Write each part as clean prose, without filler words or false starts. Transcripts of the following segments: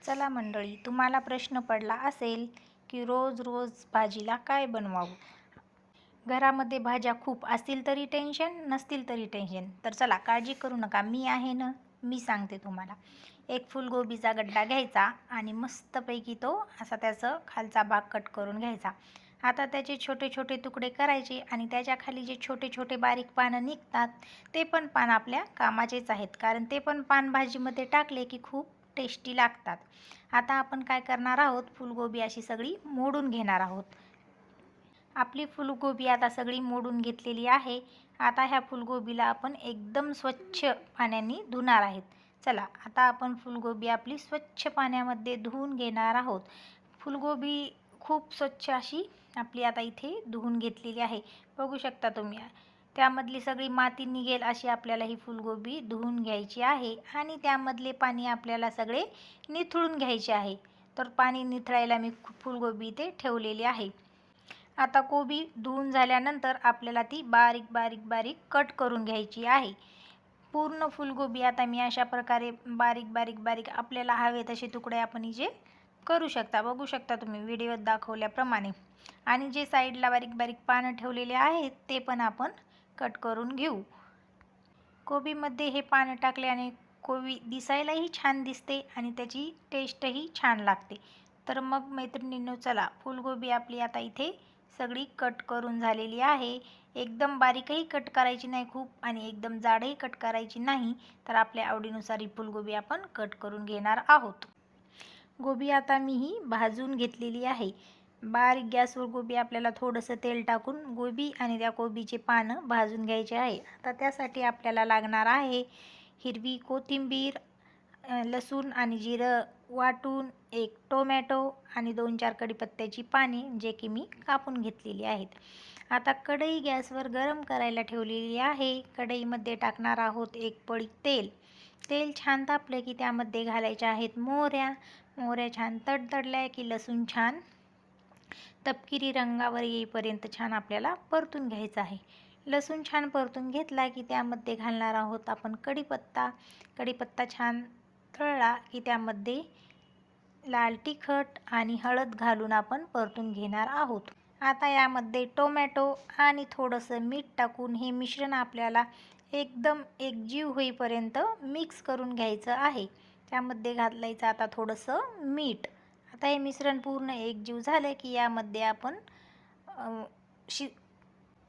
चला मंडळी, तुम्हाला प्रश्न पडला असेल की रोज रोज भाजीला काय बनवावं. घरामध्ये भाज्या खूप असतील तरी टेन्शन, नसतील तरी टेन्शन. तर चला, काळजी करू नका, मी आहे ना. मी सांगते तुम्हाला. एक फुलगोबीचा गड्डा घ्यायचा आणि मस्तपैकी तो असा त्याचा खालचा भाग कट करून घ्यायचा. आता त्याचे छोटे छोटे तुकडे करायचे आणि त्याच्या खाली जे छोटे छोटे बारीक पानं निघतात ते पण पान आपल्या कामाचेच आहेत, कारण ते पण पान भाजीमध्ये टाकले की खूप टेस्टी लागतात. आता आपण काय करणार आहोत, फुलगोबी अशी सगळी मोडून घेणार आहोत. आपली फुलगोबी आता सगळी मोडून घेतलेली आहे. आता ह्या फुलगोबीला आपण एकदम स्वच्छ पाण्याने धुणार आहेत. चला, आता आपण फुलगोबी आपली स्वच्छ पाण्यामध्ये धुवून घेणार आहोत. फुलगोबी खूप स्वच्छ अशी आपली आता इथे धुवून घेतलेली आहे. बघू शकता तुम्ही. त्यामधली सगळी माती निघेल अशी आपल्याला ही फुलगोबी धुवून घ्यायची आहे आणि त्यामधले पाणी आपल्याला सगळे निथळून घ्यायचे आहे. तर पाणी निथळायला मी फुलगोबी इथे ठेवलेली आहे. आता कोबी धुवून झाल्यानंतर आपल्याला ती बारीक बारीक बारीक कट करून घ्यायची आहे. पूर्ण फुलगोबी आता मी अशा प्रकारे बारीक बारीक बारीक आपल्याला हवे तसे तुकडे आपण जे करू शकता. बघू शकता तुम्ही व्हिडिओत दाखवल्याप्रमाणे. आणि जे साईडला बारीक बारीक पानं ठेवलेले आहेत ते पण आपण कट करून घेऊ. कोबीमध्ये हे पानं टाकल्याने कोबी दिसायलाही छान दिसते आणि त्याची टेस्टही छान लागते. तर मग मैत्रिणींनो, चला, फुलगोबी आपली आता इथे सगळी कट करून झालेली आहे. एकदम बारीकही कट करायची नाही खूप आणि एकदम जाडही कट करायची नाही. तर आपल्या आवडीनुसार ही फुलगोबी आपण कट करून घेणार आहोत. गोबी आता मी ही भाजून घेतलेली आहे. बारीक गॅसवर गोबी आपल्याला थोडंसं तेल टाकून गोबी आणि त्या कोबीचे पानं भाजून घ्यायचे आहे. आता त्यासाठी आपल्याला लागणार आहे हिरवी कोथिंबीर, लसूण आणि जिरं वाटून, एक टोमॅटो आणि 2-4 कढीपत्त्याची पाने जे की मी कापून घेतलेली आहेत. आता कढई गॅसवर गरम करायला ठेवलेली आहे. कढईमध्ये टाकणार आहोत एक पळी तेल. तेल छान तापलं की त्यामध्ये घालायच्या आहेत मोहऱ्या. मोहऱ्या छान तडतडल्या की लसूण छान तपकिरी रंगावर येईपर्यंत छान आपल्याला परतून घ्यायचं आहे. लसूण छान परतून घेतला की त्यामध्ये घालणार आहोत आपण कढीपत्ता. कढीपत्ता छान तळला की त्यामध्ये लाल तिखट आणि हळद घालून आपण परतून घेणार आहोत. आता यामध्ये टोमॅटो आणि थोडंसं मीठ टाकून हे मिश्रण आपल्याला एकदम एकजीव होईपर्यंत मिक्स करून घ्यायचं आहे. त्यामध्ये घालायचं आता थोडंसं मीठ. आता हे मिश्रण पूर्ण एकजीव झालं की यामध्ये आपण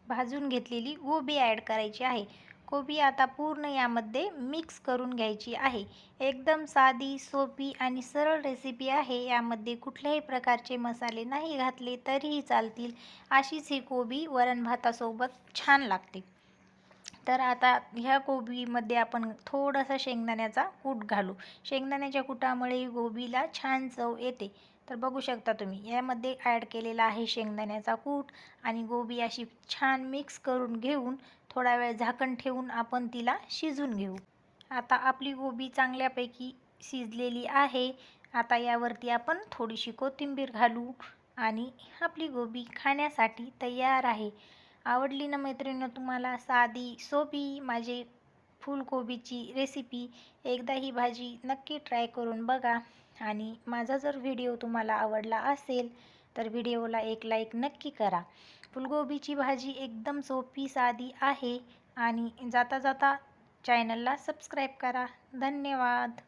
भाजून घेतलेली गोबी ॲड करायची आहे. कोबी आता पूर्ण यामध्ये मिक्स करून घ्यायची आहे. एकदम साधी, सोपी आणि सरळ रेसिपी आहे. यामध्ये कुठल्याही प्रकारचे मसाले नाही घातले तरीही चालतील. अशीच ही कोबी वरण भातासोबत छान लागते. तर आता ह्या कोबीमध्ये आपण थोडासा शेंगदाण्याचा कूट घालू. शेंगदाण्याच्या कुटामुळे गोबीला छान चव येते. तर बघू शकता तुम्ही, यामध्ये ॲड केलेला आहे शेंगदाण्याचा कूट आणि गोबी अशी छान मिक्स करून घेऊन थोडा वेळ झाकण ठेवून आपण तिला शिजून घेऊ. आता आपली गोबी चांगल्यापैकी शिजलेली आहे. आता यावरती आपण थोडीशी कोथिंबीर घालू आणि आपली गोबी खाण्यासाठी तयार आहे. आवडली ना मैत्रिणींनो तुम्हाला साधी सोपी माझी फुलकोबीची रेसिपी? एकदा ही भाजी नक्की ट्राय करून बघा. आणि माझा जर व्हिडिओ तुम्हाला आवडला असेल तर व्हिडिओला एक लाईक नक्की करा. फुलगोबीची भाजी एकदम सोपी साधी आहे आणि जाता जाता चॅनलला सबस्क्राईब करा. धन्यवाद.